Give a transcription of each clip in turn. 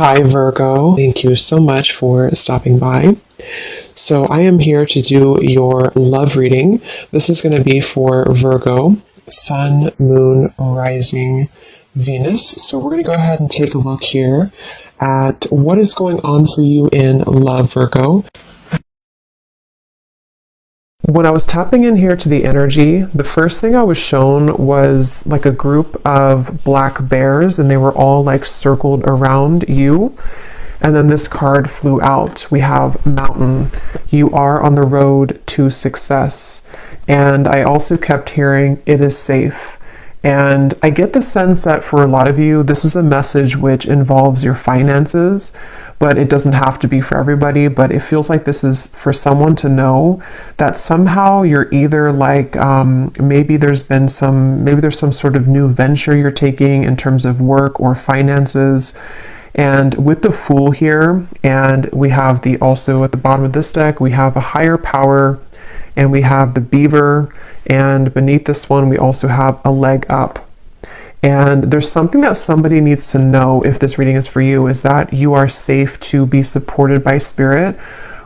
Hi, Virgo. Thank you so much for stopping by. So I am here to do your love reading. This is going to be for Virgo, Sun, Moon, Rising, Venus. So we're going to go ahead and take a look here at what is going on for you in love, Virgo. When I was tapping in here to the energy, the first thing I was shown was like a group of black bears, and they were all like circled around you. And then this card flew out. We have mountain. You are on the road to success. And I also kept hearing it is safe. And I get the sense that for a lot of you, this is a message which involves your finances, but it doesn't have to be for everybody. But it feels like this is for someone to know that somehow you're either like, maybe there's some sort of new venture you're taking in terms of work or finances. And with the Fool here, and we have also at the bottom of this deck, we have a higher power, and we have the beaver, and beneath this one, we also have a leg up. And there's something that somebody needs to know if this reading is for you, is that you are safe to be supported by spirit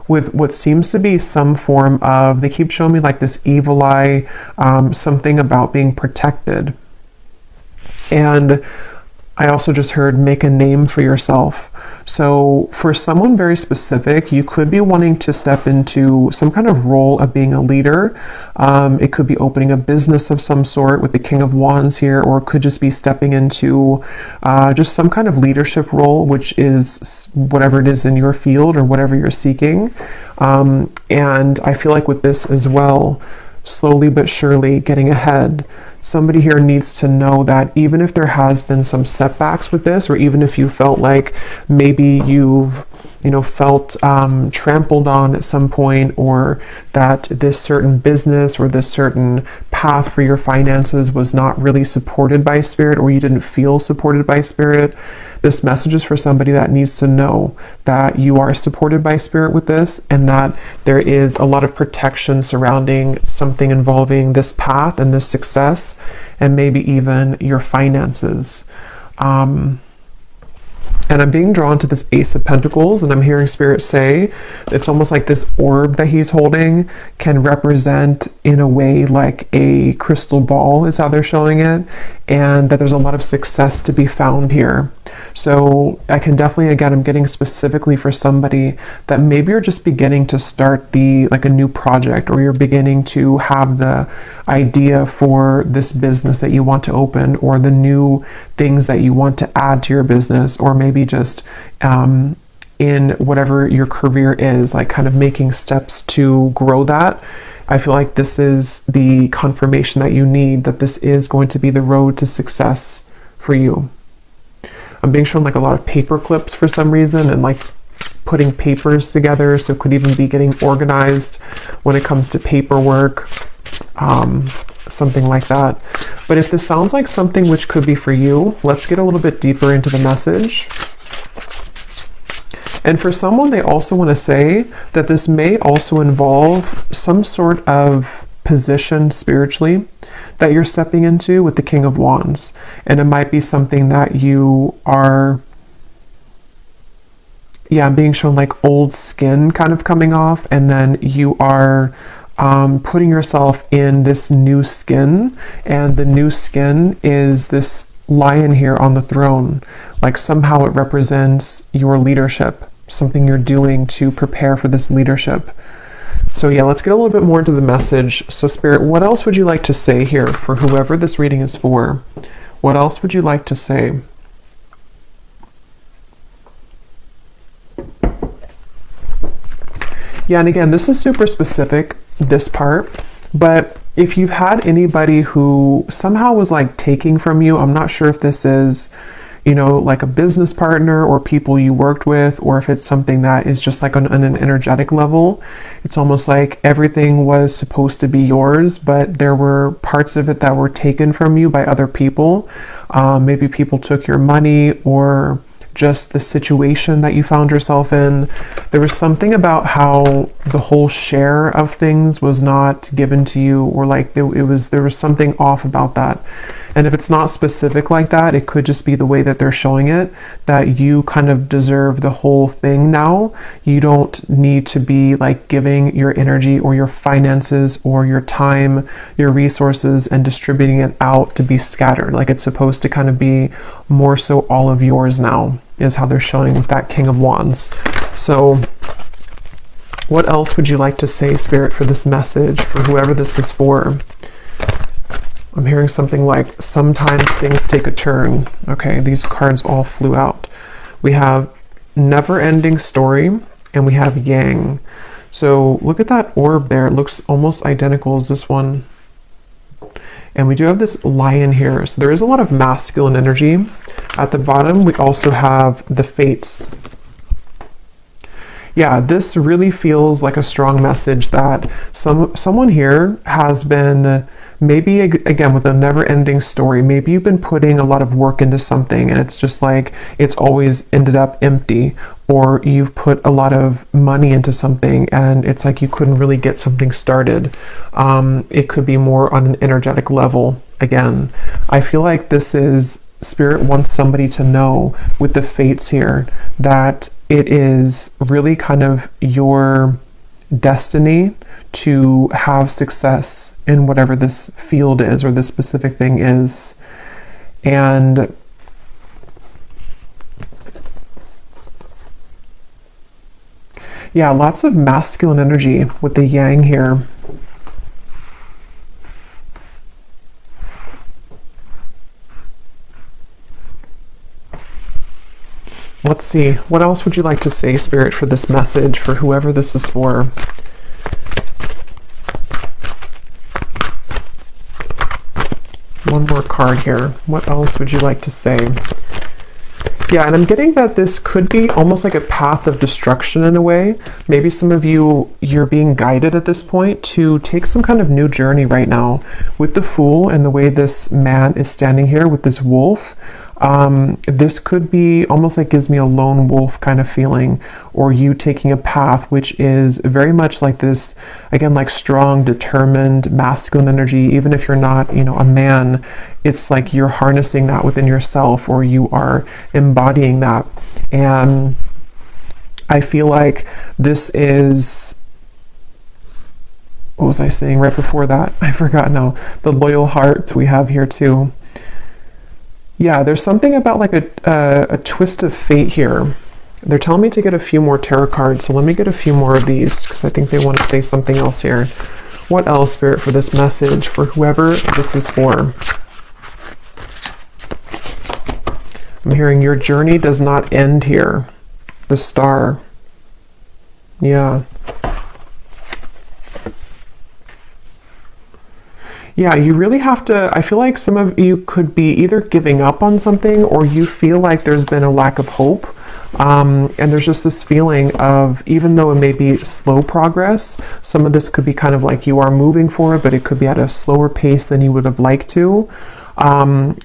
with what seems to be some form of, they keep showing me like this evil eye, something about being protected. And I also just heard make a name for yourself. So for someone very specific, you could be wanting to step into some kind of role of being a leader. It could be opening a business of some sort with the King of Wands here, or it could just be stepping into just some kind of leadership role, which is whatever it is in your field or whatever you're seeking. And I feel like with this as well, slowly but surely getting ahead. Somebody here needs to know that even if there has been some setbacks with this, or even if you felt like maybe you've felt trampled on at some point, or that this certain business or this certain path for your finances was not really supported by spirit, or you didn't feel supported by spirit, this message is for somebody that needs to know that you are supported by spirit with this, and that there is a lot of protection surrounding something involving this path and this success, and maybe even your finances. And I'm being drawn to this Ace of Pentacles, and I'm hearing Spirit say it's almost like this orb that he's holding can represent, in a way, like a crystal ball is how they're showing it, and that there's a lot of success to be found here. So I can definitely, again, I'm getting specifically for somebody that maybe you're just beginning to start like a new project, or you're beginning to have the idea for this business that you want to open, or the new things that you want to add to your business, or maybe just in whatever your career is, like kind of making steps to grow that. I feel like this is the confirmation that you need, that this is going to be the road to success for you. I'm being shown like a lot of paper clips for some reason, and like putting papers together, so it could even be getting organized when it comes to paperwork, something like that. But if this sounds like something which could be for you, let's get a little bit deeper into the message. And for someone, they also want to say that this may also involve some sort of position spiritually that you're stepping into with the King of Wands. And it might be something that you are, I'm being shown like old skin kind of coming off, and then you are putting yourself in this new skin, and the new skin is this lion here on the throne. Like somehow it represents your leadership, something you're doing to prepare for this leadership. So let's get a little bit more into the message. So Spirit, what else would you like to say here for whoever this reading is for? What else would you like to say? And again, this is super specific, this part, but if you've had anybody who somehow was like taking from you, I'm not sure if this is, like a business partner or people you worked with, or if it's something that is just like on an energetic level. It's almost like everything was supposed to be yours, but there were parts of it that were taken from you by other people. Maybe people took your money, or just the situation that you found yourself in. There was something about how the whole share of things was not given to you, or like there was something off about that. And if it's not specific like that, it could just be the way that they're showing it, that you kind of deserve the whole thing now. You don't need to be like giving your energy or your finances or your time, your resources, and distributing it out to be scattered. Like it's supposed to kind of be more so all of yours now, is how they're showing with that King of Wands. So what else would you like to say, Spirit, for this message, for whoever this is for? I'm hearing something like, sometimes things take a turn. Okay, these cards all flew out. We have never-ending story, and we have Yang. So look at that orb there. It looks almost identical as this one. And we do have this lion here. So there is a lot of masculine energy. At the bottom, we also have the fates. Yeah, this really feels like a strong message that someone here has been, maybe again with a never-ending story, maybe you've been putting a lot of work into something and it's just like it's always ended up empty, or you've put a lot of money into something and it's like you couldn't really get something started. It could be more on an energetic level. Again, I feel like this is Spirit wants somebody to know with the fates here that it is really kind of your destiny to have success in whatever this field is or this specific thing is. And yeah, lots of masculine energy with the Yang here. Let's see, what else would you like to say, Spirit, for this message, for whoever this is for? One more card here. What else would you like to say? Yeah, and I'm getting that this could be almost like a path of destruction in a way. Maybe some of you, you're being guided at this point to take some kind of new journey right now. With the Fool and the way this man is standing here with this wolf, this could be almost like, gives me a lone wolf kind of feeling, or you taking a path which is very much like this, again, like strong, determined, masculine energy. Even if you're not, you know, a man, it's like you're harnessing that within yourself, or you are embodying that. And I feel like this is, what was I saying right before that? I forgot now. The loyal heart we have here too. Yeah, there's something about like a twist of fate here. They're telling me to get a few more tarot cards, so let me get a few more of these because I think they want to say something else here. What else, Spirit, for this message, for whoever this is for? I'm hearing your journey does not end here. The Star. Yeah. Yeah, you really have to, I feel like some of you could be either giving up on something, or you feel like there's been a lack of hope. And there's just this feeling of, even though it may be slow progress, some of this could be kind of like you are moving forward, but it could be at a slower pace than you would have liked to.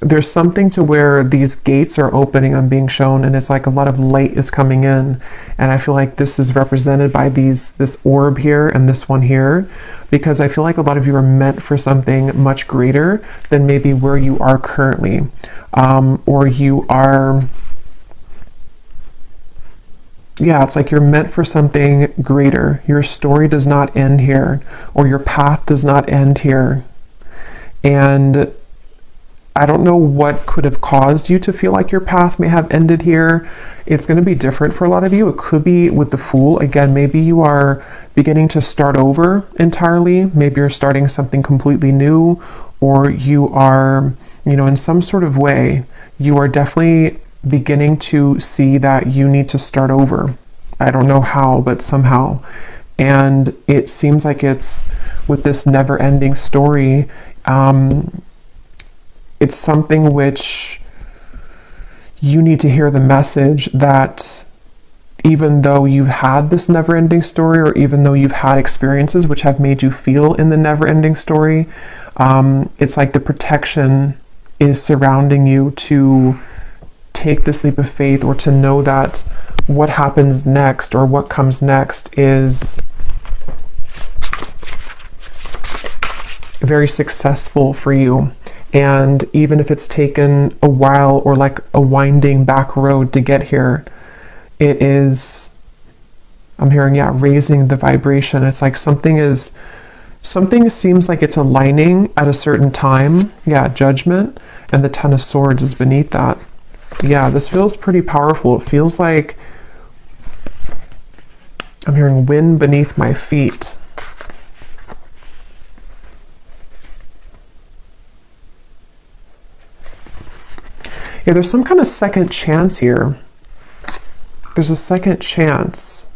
There's something to where these gates are opening and being shown, and it's like a lot of light is coming in. And I feel like this is represented by this orb here and this one here, because I feel like a lot of you are meant for something much greater than maybe where you are currently. Or you are, yeah, it's like you're meant for something greater. Your story does not end here, or your path does not end here. And I don't know what could have caused you to feel like your path may have ended here. It's going to be different for a lot of you. It could be with the Fool. Again, maybe you are beginning to start over entirely. Maybe you're starting something completely new, or you are, you know, in some sort of way, you are definitely beginning to see that you need to start over. I don't know how, but somehow. And it seems like it's with this never-ending story, it's something which you need to hear the message that even though you've had this never-ending story, or even though you've had experiences which have made you feel in the never-ending story, it's like the protection is surrounding you to take this leap of faith, or to know that what happens next, or what comes next, is very successful for you. And even if it's taken a while or like a winding back road to get here, it is, I'm hearing, yeah, raising the vibration. It's like something seems like it's aligning at a certain time. Yeah, judgment. And the Ten of Swords is beneath that. Yeah, this feels pretty powerful. It feels like I'm hearing wind beneath my feet. Yeah, there's some kind of second chance here. There's a second chance.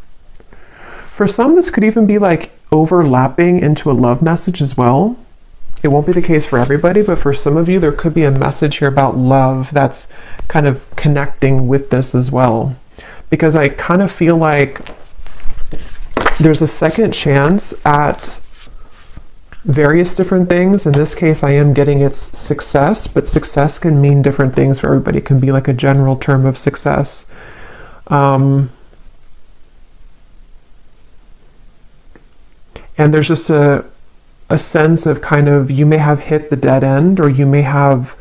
For some, this could even be like overlapping into a love message as well. It won't be the case for everybody, but for some of you, there could be a message here about love that's kind of connecting with this as well. Because I kind of feel like there's a second chance at various different things. In this case, I am getting its success, but success can mean different things for everybody. It can be like a general term of success. And there's just a sense of kind of, you may have hit the dead end, or you may have,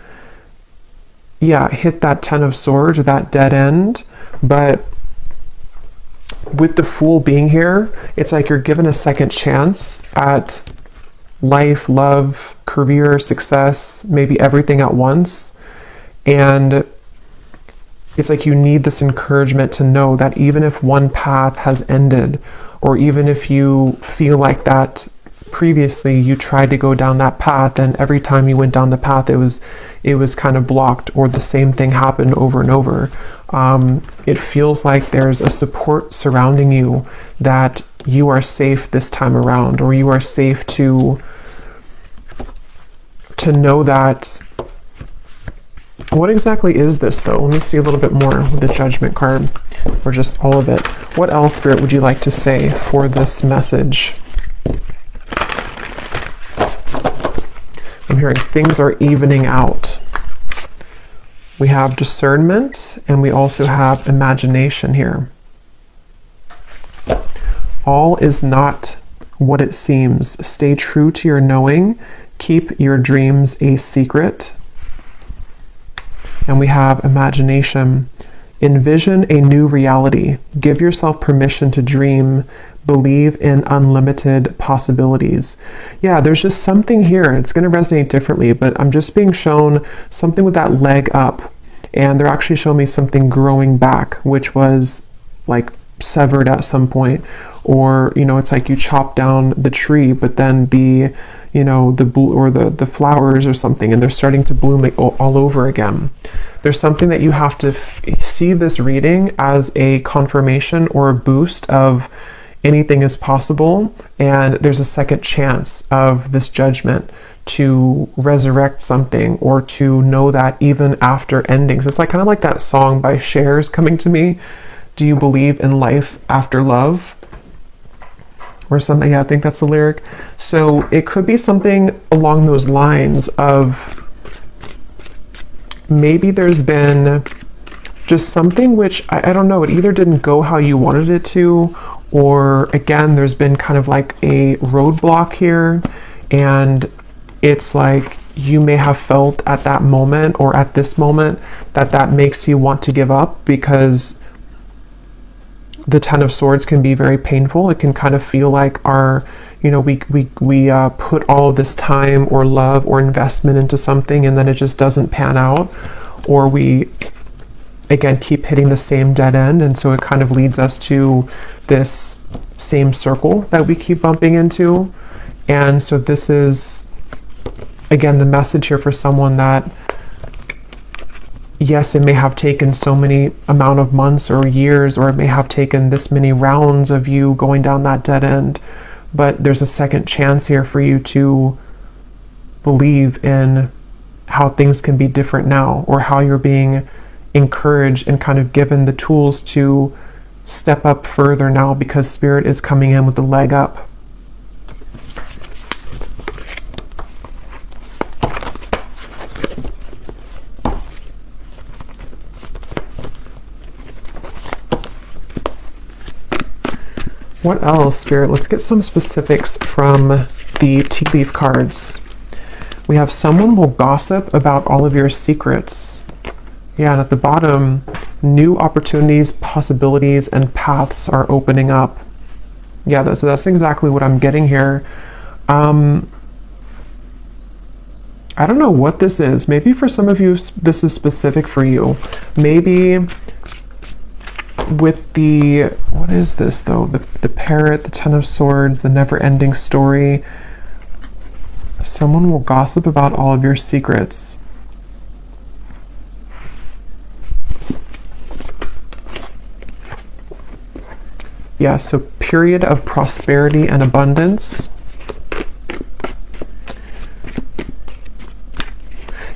yeah, hit that Ten of Swords or that dead end. But with the Fool being here, it's like you're given a second chance at life, love, career, success, maybe everything at once. And it's like you need this encouragement to know that even if one path has ended, or even if you feel like that previously you tried to go down that path and every time you went down the path it was kind of blocked, or the same thing happened over and over, it feels like there's a support surrounding you, that you are safe this time around, or you are safe to know that. What exactly is this though? Let me see a little bit more with the Judgment card, or just all of it. What else, Spirit, would you like to say for this message? I'm hearing things are evening out. We have discernment, and we also have imagination here. All is not what it seems. Stay true to your knowing. Keep your dreams a secret. And we have imagination. Envision a new reality. Give yourself permission to dream. Believe in unlimited possibilities. Yeah, there's just something here. It's going to resonate differently, but I'm just being shown something with that leg up. And they're actually showing me something growing back, which was like severed at some point. Or, you know, it's like you chop down the tree, but then the, you know, the flowers or something, and they're starting to bloom all over again. There's something that you have to see this reading as a confirmation or a boost of anything is possible, and there's a second chance of this judgment to resurrect something, or to know that even after endings. It's like kind of like that song by Cher's coming to me. Do you believe in life after love? Or something. Yeah, I think that's the lyric. So it could be something along those lines of, maybe there's been just something which, I don't know, it either didn't go how you wanted it to, or again, there's been kind of like a roadblock here, and it's like you may have felt at that moment, or at this moment, that makes you want to give up, because the Ten of Swords can be very painful. It can kind of feel like our, you know, we put all of this time or love or investment into something, and then it just doesn't pan out, or we again keep hitting the same dead end, and so it kind of leads us to this same circle that we keep bumping into. And so this is again the message here for someone that, yes, it may have taken so many amount of months or years, or it may have taken this many rounds of you going down that dead end, but there's a second chance here for you to believe in how things can be different now, or how you're being encouraged and kind of given the tools to step up further now, because Spirit is coming in with the leg up. What else, Spirit? Let's get some specifics from the tea leaf cards. We have someone will gossip about all of your secrets. Yeah, and at the bottom, new opportunities, possibilities, and paths are opening up. Yeah, so that's exactly what I'm getting here. I don't know what this is. Maybe for some of you, this is specific for you. Maybe with the, what is this though? The parrot, the Ten of Swords, the never-ending story. Someone will gossip about all of your secrets. Yeah, so period of prosperity and abundance.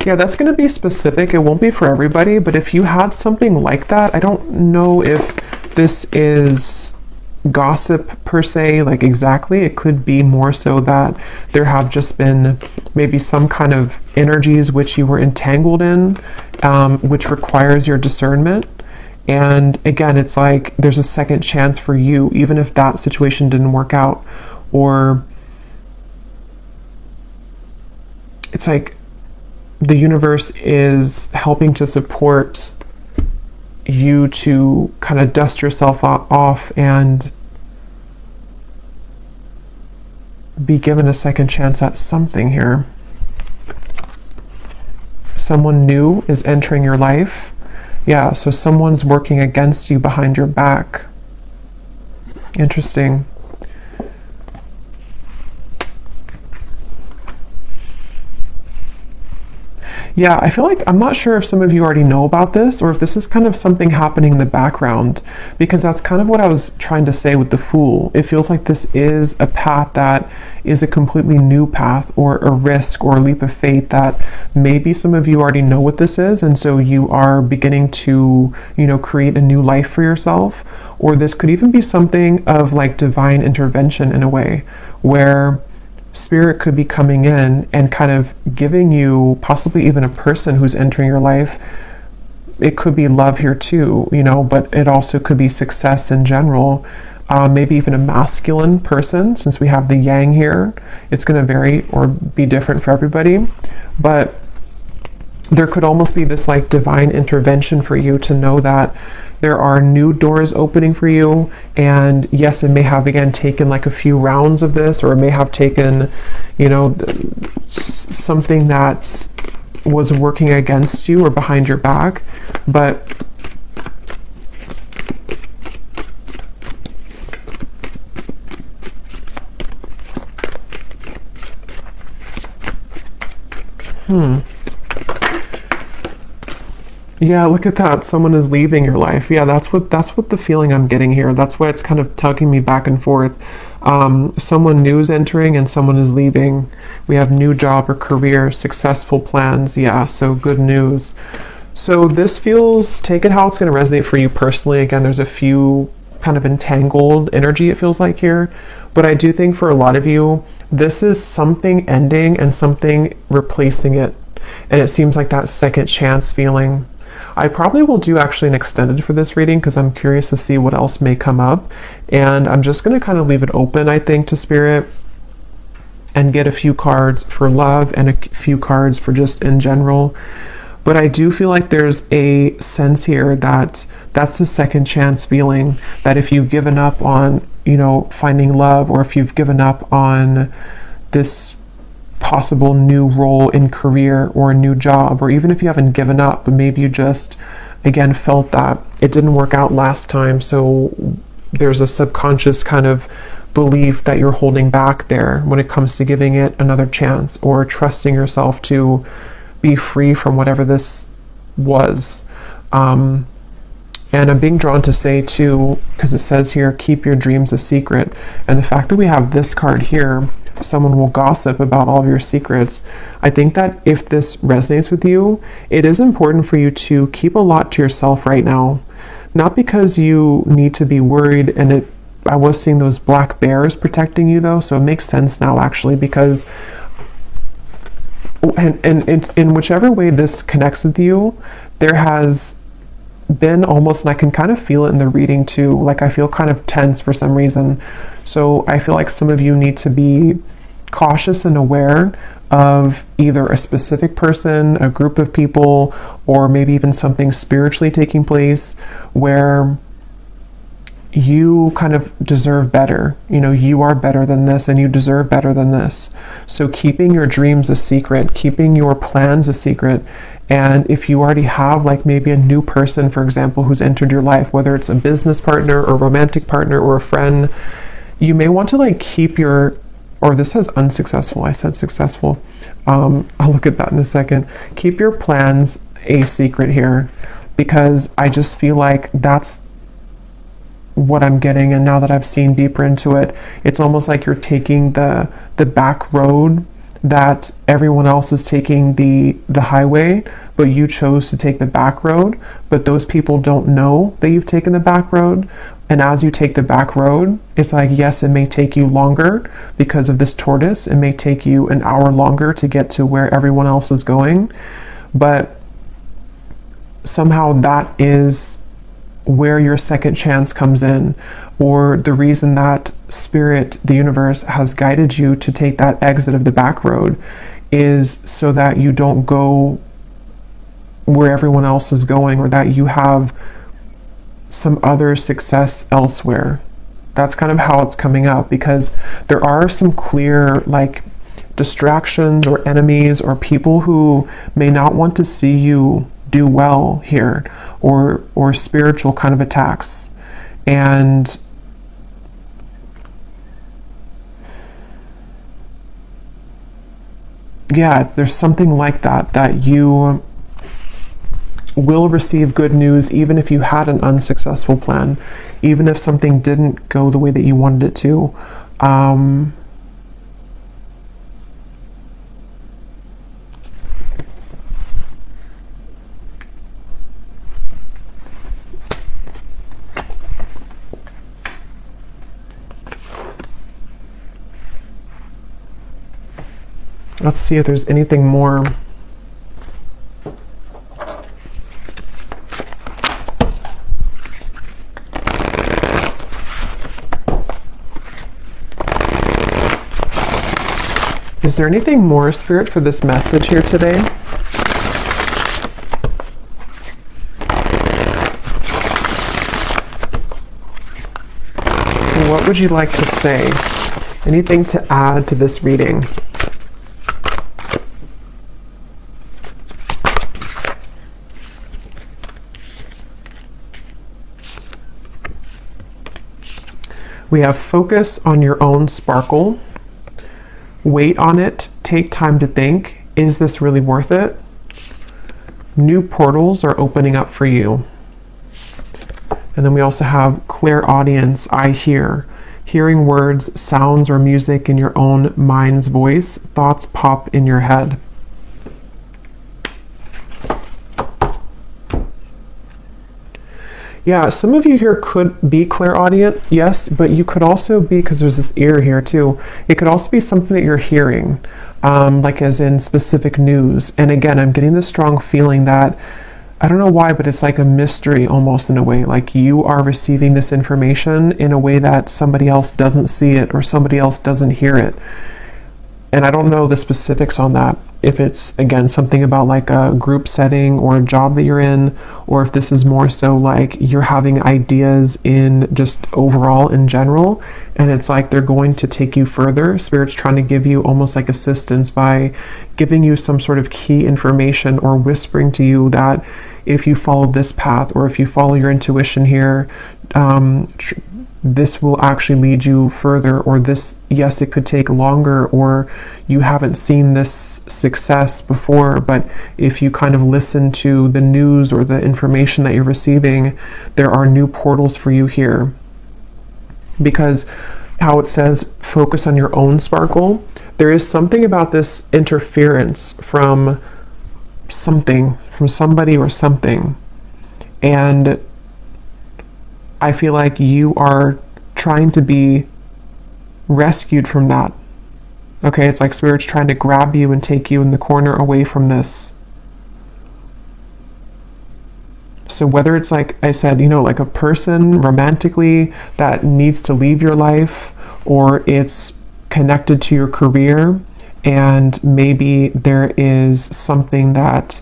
Yeah, that's going to be specific. It won't be for everybody, but if you had something like that, I don't know if this is gossip per se, like exactly. It could be more so that there have just been maybe some kind of energies which you were entangled in, which requires your discernment. And again, it's like there's a second chance for you, even if that situation didn't work out. Or it's like the universe is helping to support you to kind of dust yourself off and be given a second chance at something here. Someone new is entering your life. Yeah, so someone's working against you behind your back. Interesting. Yeah, I feel like, I'm not sure if some of you already know about this or if this is kind of something happening in the background, because that's kind of what I was trying to say with the Fool. It feels like this is a path that is a completely new path, or a risk or a leap of faith that maybe some of you already know what this is, and so you are beginning to, create a new life for yourself. Or this could even be something of like divine intervention in a way, where Spirit could be coming in and kind of giving you possibly even a person who's entering your life. It could be love here too, but it also could be success in general. Maybe even a masculine person, since we have the yang here. It's going to vary or be different for everybody, but there could almost be this like divine intervention for you to know that there are new doors opening for you. And yes, it may have again taken like a few rounds of this, or it may have taken, something that was working against you or behind your back, but yeah, look at that. Someone is leaving your life. Yeah, that's what the feeling I'm getting here. That's why it's kind of tugging me back and forth. Someone new is entering and someone is leaving. We have new job or career, successful plans. Yeah, so good news. So this feels, take it how it's going to resonate for you personally. Again, there's a few kind of entangled energy it feels like here. But I do think for a lot of you, this is something ending and something replacing it. And it seems like that second chance feeling. I probably will do actually an extended for this reading because I'm curious to see what else may come up. And I'm just going to kind of leave it open, I think, to Spirit, and get a few cards for love and a few cards for just in general. But I do feel like there's a sense here that that's the second chance feeling, that if you've given up on, finding love, or if you've given up on this possible new role in career or a new job, or even if you haven't given up, but maybe you just, again, felt that it didn't work out last time. So there's a subconscious kind of belief that you're holding back there when it comes to giving it another chance or trusting yourself to be free from whatever this was. And I'm being drawn to say too, because it says here, keep your dreams a secret. And the fact that we have this card here, someone will gossip about all of your secrets. I think that if this resonates with you, it is important for you to keep a lot to yourself right now. Not because you need to be worried, and I was seeing those black bears protecting you though, so it makes sense now actually, because and in whichever way this connects with you, there has been almost, and I can kind of feel it in the reading too, like I feel kind of tense for some reason. So I feel like some of you need to be cautious and aware of either a specific person, a group of people, or maybe even something spiritually taking place where you kind of deserve better. You know, you are better than this and you deserve better than this. So keeping your dreams a secret, keeping your plans a secret. And if you already have like maybe a new person, for example, who's entered your life, whether it's a business partner or romantic partner or a friend, you may want to like keep your, or this says unsuccessful, I said successful. I'll look at that in a second. Keep your plans a secret here, because I just feel like that's what I'm getting. And now that I've seen deeper into it, it's almost like you're taking the back road that everyone else is taking the highway, but you chose to take the back road, but those people don't know that you've taken the back road. And as you take the back road, it's like, yes, it may take you longer because of this tortoise. It may take you an hour longer to get to where everyone else is going, but somehow that is where your second chance comes in, or the reason that spirit, the universe, has guided you to take that exit of the back road is so that you don't go where everyone else is going, or that you have some other success elsewhere. That's kind of how it's coming up, because there are some clear like distractions or enemies or people who may not want to see you do well here, or spiritual kind of attacks. And yeah, there's something like that you will receive good news even if you had an unsuccessful plan, even if something didn't go the way that you wanted it to. Let's see if there's anything more. Is there anything more, Spirit, for this message here today? What would you like to say? Anything to add to this reading? We have focus on your own sparkle. Wait on it. Take time to think. Is this really worth it? New portals are opening up for you. And then we also have clairaudience. I hear. Hearing words, sounds, or music in your own mind's voice. Thoughts pop in your head. Yeah, some of you here could be clairaudient, yes, but you could also be, because there's this ear here too, it could also be something that you're hearing, like as in specific news. And again, I'm getting this strong feeling that, I don't know why, but it's like a mystery almost in a way, like you are receiving this information in a way that somebody else doesn't see it or somebody else doesn't hear it. And I don't know the specifics on that. If it's, again, something about like a group setting or a job that you're in, or if this is more so like you're having ideas in just overall in general, and it's like they're going to take you further. Spirit's trying to give you almost like assistance by giving you some sort of key information or whispering to you that if you follow this path or if you follow your intuition here, this will actually lead you further, or this, yes, it could take longer, or you haven't seen this success before, but if you kind of listen to the news or the information that you're receiving, there are new portals for you here. Because how it says, focus on your own sparkle, there is something about this interference from something, from somebody or something. And I feel like you are trying to be rescued from that. Okay, it's like Spirit's trying to grab you and take you in the corner away from this. So whether it's like I said, you know, like a person romantically that needs to leave your life, or it's connected to your career, and maybe there is something that,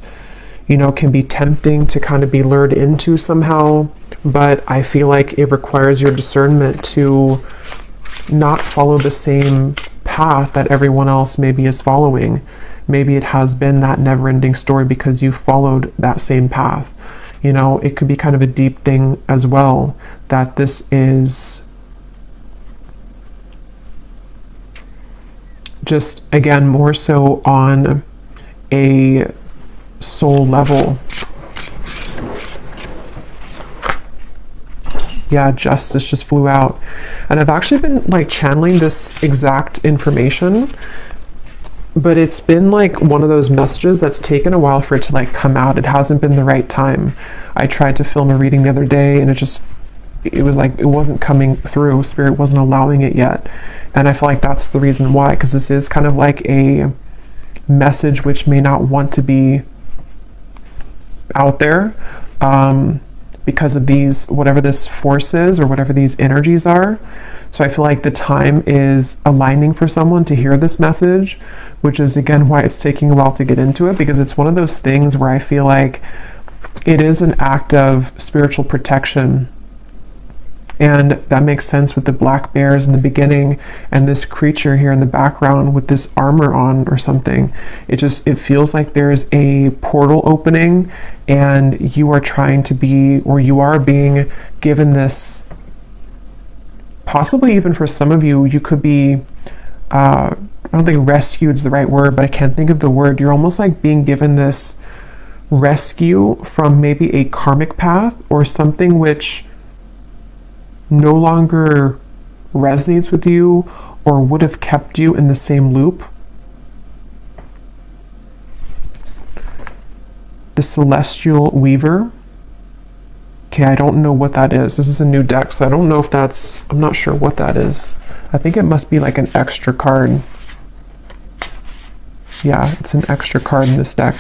you know, can be tempting to kind of be lured into somehow, but I feel like it requires your discernment to not follow the same path that everyone else maybe is following. Maybe it has been that never-ending story because you followed that same path. You know, it could be kind of a deep thing as well, that this is just, again, more so on a soul level. Yeah, justice just flew out. And I've actually been like channeling this exact information, but it's been like one of those messages that's taken a while for it to like come out. It hasn't been the right time. I tried to film a reading the other day and it was like it wasn't coming through. Spirit wasn't allowing it yet. And I feel like that's the reason why, because this is kind of like a message which may not want to be out there, because of these, whatever this force is or whatever these energies are. So I feel like the time is aligning for someone to hear this message, which is again why it's taking a while to get into it, because it's one of those things where I feel like it is an act of spiritual protection. And that makes sense with the black bears in the beginning and this creature here in the background with this armor on or something. It feels like there's a portal opening and you are trying to be, or you are being given this, possibly even for some of you, you could be, I don't think rescued is the right word, but I can't think of the word. You're almost like being given this rescue from maybe a karmic path or something which no longer resonates with you or would have kept you in the same loop. The Celestial Weaver. Okay, I don't know what that is. This is a new deck, so I don't know if that's, I'm not sure what that is. I think it must be like an extra card. Yeah, it's an extra card in this deck.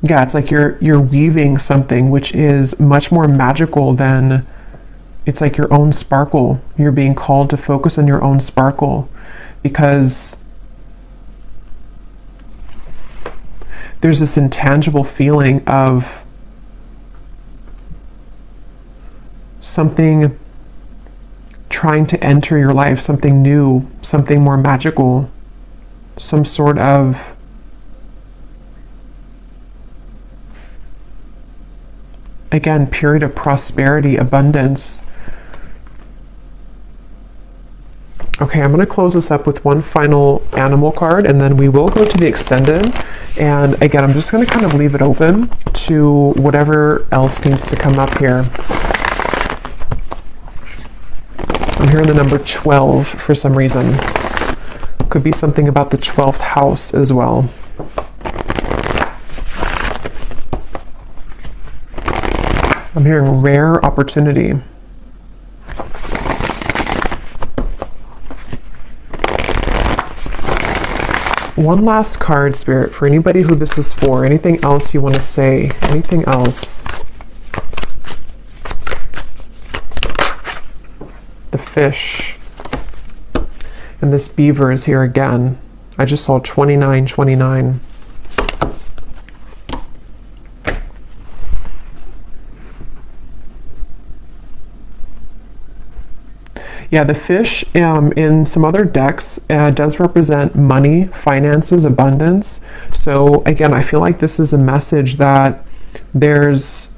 Yeah, it's like you're weaving something which is much more magical than, it's like your own sparkle. You're being called to focus on your own sparkle, because there's this intangible feeling of something trying to enter your life, something new, something more magical, some sort of again, period of prosperity, abundance. Okay, I'm going to close this up with one final animal card, and then we will go to the extended. And again, I'm just going to kind of leave it open to whatever else needs to come up here. I'm hearing the number 12 for some reason. Could be something about the 12th house as well. I'm hearing rare opportunity. One last card, Spirit, for anybody who this is for. Anything else you want to say? Anything else? The fish. And this beaver is here again. I just saw 2929. Yeah, the fish in some other decks does represent money, finances, abundance. So again, I feel like this is a message that there's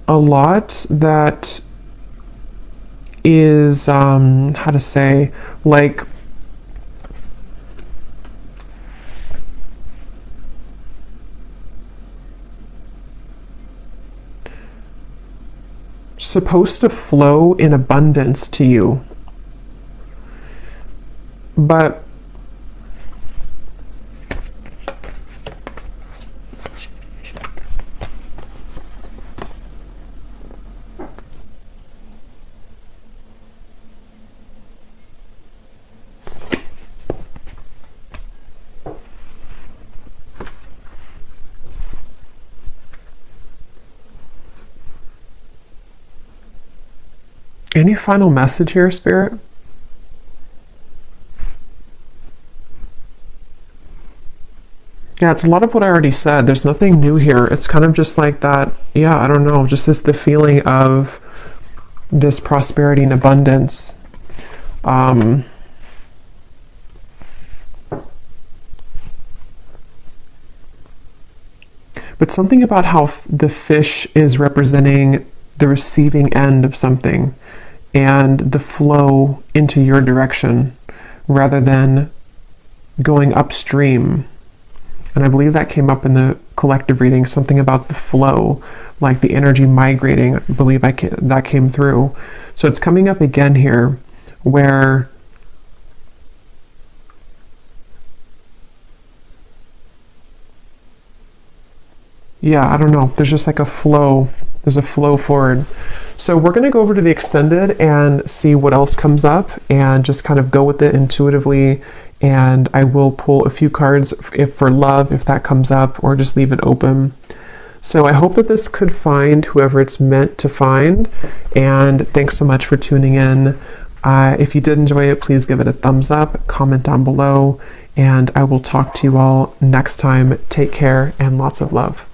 a lot that is, how to say, like, supposed to flow in abundance to you, but Any final message here, Spirit? Yeah, it's a lot of what I already said. There's nothing new here. It's kind of just like that. Yeah, I don't know. Just the feeling of this prosperity and abundance. But something about how the fish is representing the receiving end of something and the flow into your direction rather than going upstream. And I believe that came up in the collective reading, something about the flow, like the energy migrating. I believe that came through. So it's coming up again here where yeah, I don't know. There's just like a flow. There's a flow forward. So we're going to go over to the extended and see what else comes up and just kind of go with it intuitively. And I will pull a few cards if for love, if that comes up, or just leave it open. So I hope that this could find whoever it's meant to find. And thanks so much for tuning in. If you did enjoy it, please give it a thumbs up, comment down below, and I will talk to you all next time. Take care and lots of love.